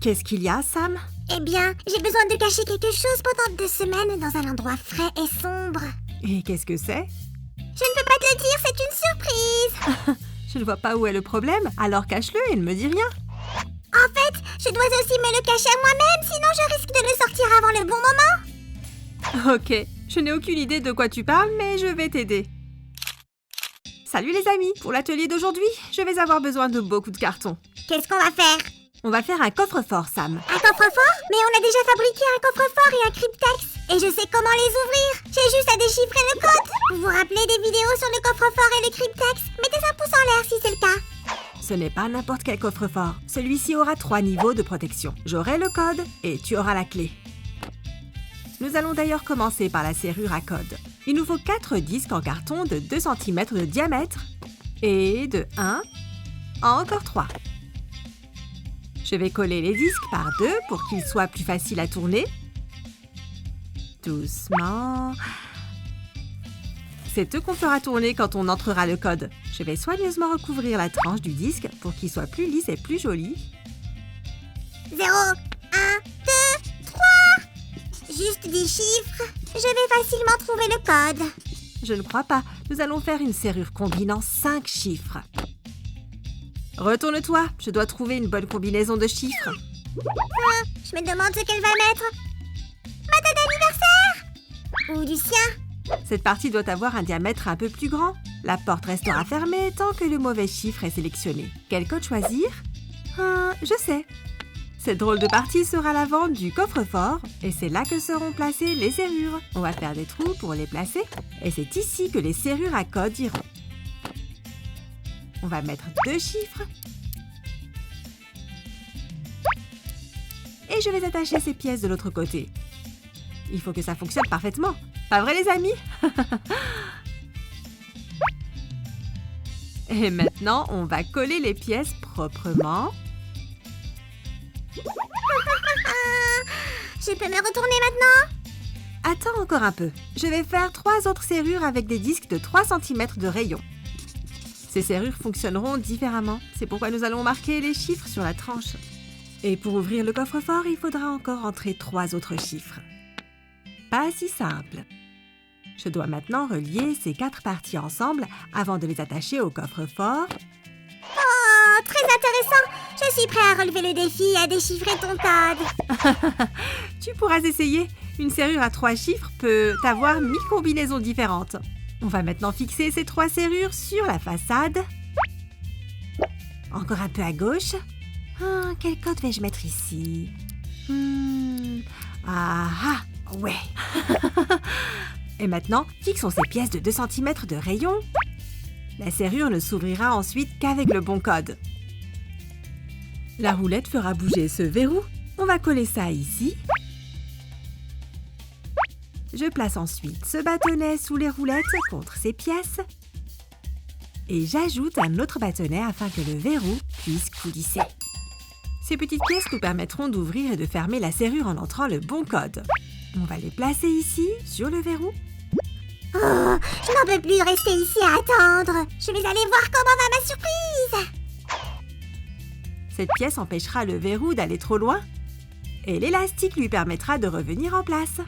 Qu'est-ce qu'il y a, Sam? Eh bien, j'ai besoin de cacher quelque chose pendant 2 semaines dans un endroit frais et sombre. Et qu'est-ce que c'est? Je ne peux pas te le dire, c'est une surprise. Je ne vois pas où est le problème, alors cache-le et ne me dis rien. En fait, je dois aussi me le cacher à moi-même, sinon je risque de le sortir avant le bon moment. Ok, je n'ai aucune idée de quoi tu parles, mais je vais t'aider. Salut les amis, pour l'atelier d'aujourd'hui, je vais avoir besoin de beaucoup de cartons. Qu'est-ce qu'on va faire? On va faire un coffre-fort, Sam. Un coffre-fort? Mais on a déjà fabriqué un coffre-fort et un cryptex. Et je sais comment les ouvrir. J'ai juste à déchiffrer le code. Vous vous rappelez des vidéos sur le coffre-fort et le cryptex? Mettez un pouce en l'air si c'est le cas. Ce n'est pas n'importe quel coffre-fort. Celui-ci aura 3 niveaux de protection. J'aurai le code et tu auras la clé. Nous allons d'ailleurs commencer par la serrure à code. Il nous faut 4 disques en carton de 2 cm de diamètre et de 1 à encore 3. Je vais coller les disques par 2 pour qu'ils soient plus faciles à tourner. Doucement. C'est eux qu'on fera tourner quand on entrera le code. Je vais soigneusement recouvrir la tranche du disque pour qu'il soit plus lisse et plus joli. 0, 1, 2, 3. Juste 10 chiffres. Je vais facilement trouver le code. Je ne crois pas. Nous allons faire une serrure combinant 5 chiffres. Retourne-toi, je dois trouver une bonne combinaison de chiffres. Je me demande ce qu'elle va mettre. Ma date d'anniversaire? Ou du sien? Cette partie doit avoir un diamètre un peu plus grand. La porte restera fermée tant que le mauvais chiffre est sélectionné. Quel code choisir? Je sais. Cette drôle de partie sera la vente du coffre-fort et c'est là que seront placées les serrures. On va faire des trous pour les placer et c'est ici que les serrures à code iront. On va mettre 2 chiffres. Et je vais attacher ces pièces de l'autre côté. Il faut que ça fonctionne parfaitement. Pas vrai les amis? Et maintenant, on va coller les pièces proprement. Je peux me retourner maintenant? Attends encore un peu. Je vais faire 3 autres serrures avec des disques de 3 cm de rayon. Ces serrures fonctionneront différemment. C'est pourquoi nous allons marquer les chiffres sur la tranche. Et pour ouvrir le coffre-fort, il faudra encore entrer 3 autres chiffres. Pas si simple. Je dois maintenant relier ces 4 parties ensemble avant de les attacher au coffre-fort. Oh, très intéressant! Je suis prêt à relever le défi et à déchiffrer ton code. Tu pourras essayer. Une serrure à 3 chiffres peut avoir 1000 combinaisons différentes. On va maintenant fixer ces 3 serrures sur la façade. Encore un peu à gauche. Quel code vais-je mettre ici? Ouais. Et maintenant, fixons ces pièces de 2 cm de rayon. La serrure ne s'ouvrira ensuite qu'avec le bon code. La roulette fera bouger ce verrou. On va coller ça ici. Je place ensuite ce bâtonnet sous les roulettes contre ces pièces. Et j'ajoute un autre bâtonnet afin que le verrou puisse coulisser. Ces petites pièces nous permettront d'ouvrir et de fermer la serrure en entrant le bon code. On va les placer ici, sur le verrou. Oh, je n'en peux plus rester ici à attendre. Je vais aller voir comment va ma surprise. Cette pièce empêchera le verrou d'aller trop loin. Et l'élastique lui permettra de revenir en place.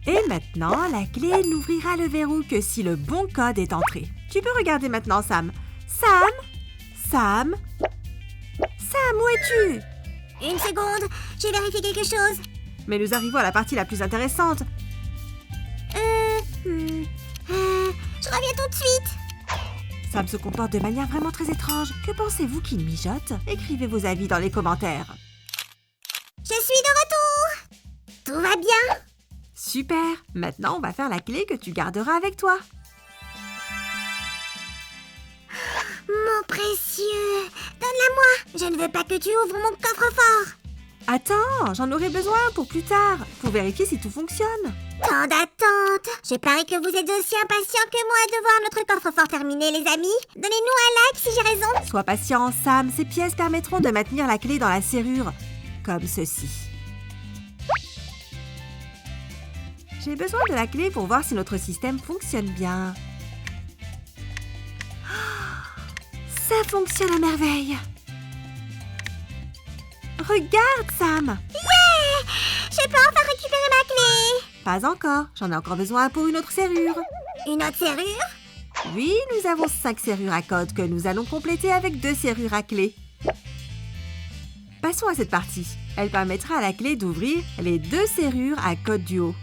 Et maintenant, la clé n'ouvrira le verrou que si le bon code est entré. Tu peux regarder maintenant, Sam. Sam, où es-tu? Une seconde, j'ai vérifié quelque chose. Mais nous arrivons à la partie la plus intéressante. Je reviens tout de suite. Sam se comporte de manière vraiment très étrange. Que pensez-vous qu'il mijote? Écrivez vos avis dans les commentaires. Je suis de retour. Tout va bien. Super! Maintenant, on va faire la clé que tu garderas avec toi. Mon précieux, donne-la-moi. Je ne veux pas que tu ouvres mon coffre-fort. Attends, j'en aurai besoin pour plus tard, pour vérifier si tout fonctionne. Tant d'attente. Je parie que vous êtes aussi impatients que moi de voir notre coffre-fort terminé, les amis. Donnez-nous un like si j'ai raison. Sois patient, Sam. Ces pièces permettront de maintenir la clé dans la serrure, comme ceci. J'ai besoin de la clé pour voir si notre système fonctionne bien. Ça fonctionne à merveille. Regarde, Sam! Yeah! Je peux enfin récupérer ma clé! Pas encore, j'en ai encore besoin pour une autre serrure. Une autre serrure? Oui, nous avons 5 serrures à code que nous allons compléter avec 2 serrures à clé. Passons à cette partie. Elle permettra à la clé d'ouvrir les 2 serrures à code du haut.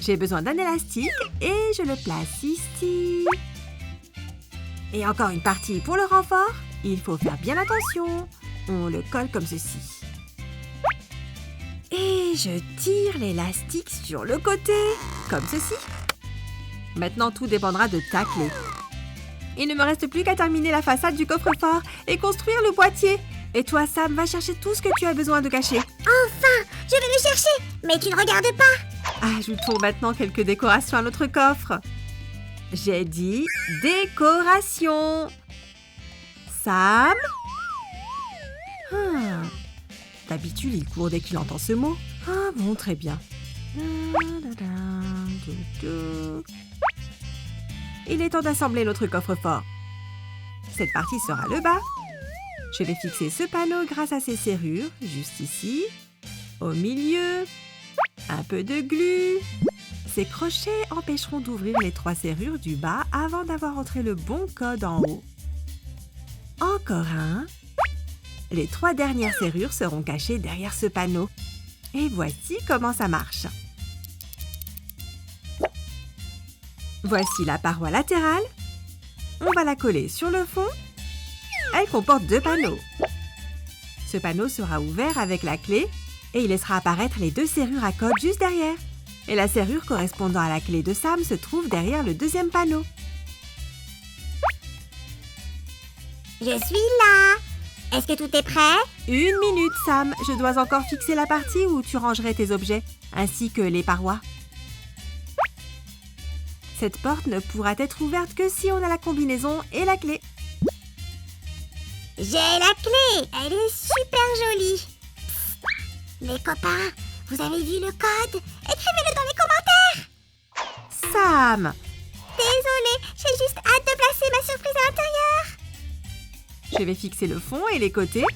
J'ai besoin d'un élastique et je le place ici. Et encore une partie pour le renfort. Il faut faire bien attention. On le colle comme ceci. Et je tire l'élastique sur le côté, comme ceci. Maintenant, tout dépendra de ta clé. Il ne me reste plus qu'à terminer la façade du coffre-fort et construire le boîtier. Et toi, Sam, va chercher tout ce que tu as besoin de cacher. Enfin! Je vais le chercher! Mais tu ne regardes pas! Ajoutons maintenant quelques décorations à notre coffre. J'ai dit décoration. Sam? D'habitude, il court dès qu'il entend ce mot. Ah bon, très bien. Il est temps d'assembler notre coffre-fort. Cette partie sera le bas. Je vais fixer ce panneau grâce à ces serrures, juste ici. Au milieu, un peu de glu. Ces crochets empêcheront d'ouvrir les 3 serrures du bas avant d'avoir entré le bon code en haut. Encore un. Les 3 dernières serrures seront cachées derrière ce panneau. Et voici comment ça marche. Voici la paroi latérale. On va la coller sur le fond. Elle comporte 2 panneaux. Ce panneau sera ouvert avec la clé et il laissera apparaître les 2 serrures à code juste derrière. Et la serrure correspondant à la clé de Sam se trouve derrière le 2e panneau. Je suis là! Est-ce que tout est prêt? 1 minute, Sam. Je dois encore fixer la partie où tu rangerais tes objets, ainsi que les parois. Cette porte ne pourra être ouverte que si on a la combinaison et la clé. J'ai la clé! Elle est super jolie! Psst. Les copains, vous avez vu le code? Écrivez-le dans les commentaires! Sam! Désolée, j'ai juste hâte de placer ma surprise à l'intérieur! Je vais fixer le fond et les côtés.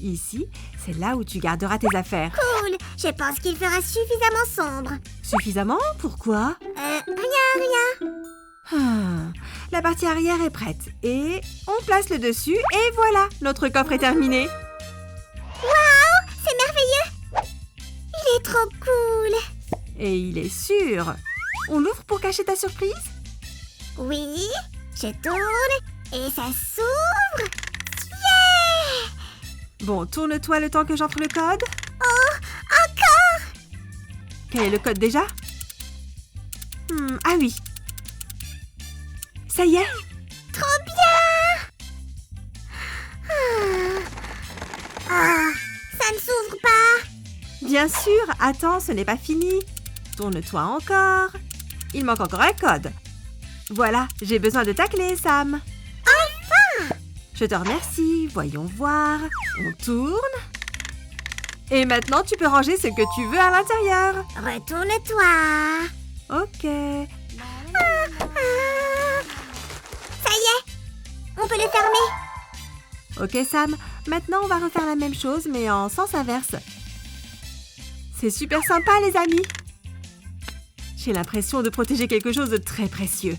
Ici, c'est là où tu garderas tes affaires. Cool! Je pense qu'il fera suffisamment sombre. Suffisamment? Pourquoi? Rien. La partie arrière est prête. Et on place le dessus et voilà, notre coffre est terminé. Waouh! C'est merveilleux! Il est trop cool! Et il est sûr. On l'ouvre pour cacher ta surprise? Oui, je tourne et ça s'ouvre! Yeah! Bon, tourne-toi le temps que j'entre le code. Oh, encore! Quel est le code déjà? Ah oui. Ça y est. Trop bien! Ça ne s'ouvre pas! Bien sûr, attends, ce n'est pas fini. Tourne-toi encore. Il manque encore un code. Voilà, j'ai besoin de ta clé, Sam. Enfin! Je te remercie. Voyons voir. On tourne. Et maintenant, tu peux ranger ce que tu veux à l'intérieur. Retourne-toi! Ok. Ça y est! On peut le fermer! Ok, Sam. Maintenant, on va refaire la même chose, mais en sens inverse. C'est super sympa, les amis. J'ai l'impression de protéger quelque chose de très précieux.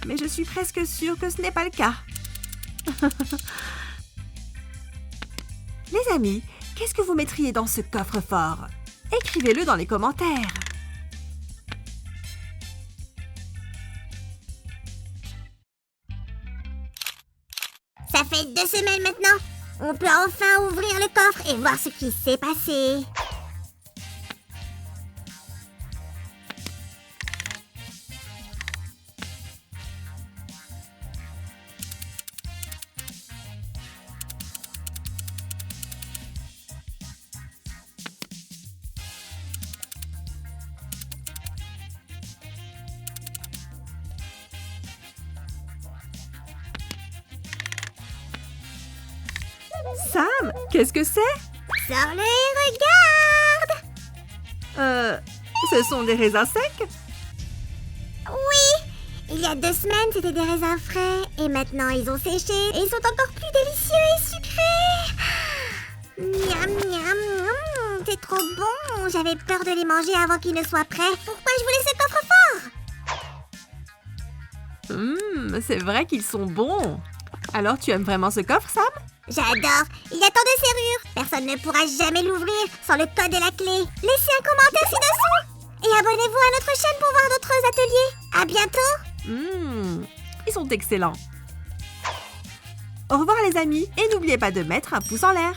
Mais je suis presque sûre que ce n'est pas le cas. Les amis, qu'est-ce que vous mettriez dans ce coffre-fort? Écrivez-le dans les commentaires. Ça fait 2 semaines maintenant. On peut enfin ouvrir le coffre et voir ce qui s'est passé. Sam, qu'est-ce que c'est? Sors-le et regarde! Ce sont des raisins secs? Oui! Il y a 2 semaines, c'était des raisins frais. Et maintenant, ils ont séché et ils sont encore plus délicieux et sucrés. c'est trop bon. J'avais peur de les manger avant qu'ils ne soient prêts. Pourquoi je voulais ce coffre-fort? C'est vrai qu'ils sont bons. Alors, tu aimes vraiment ce coffre, Sam? J'adore. Il y a tant de serrures. Personne ne pourra jamais l'ouvrir sans le code et la clé. Laissez un commentaire ci-dessous. Et abonnez-vous à notre chaîne pour voir d'autres ateliers. À bientôt. Ils sont excellents. Au revoir les amis et n'oubliez pas de mettre un pouce en l'air.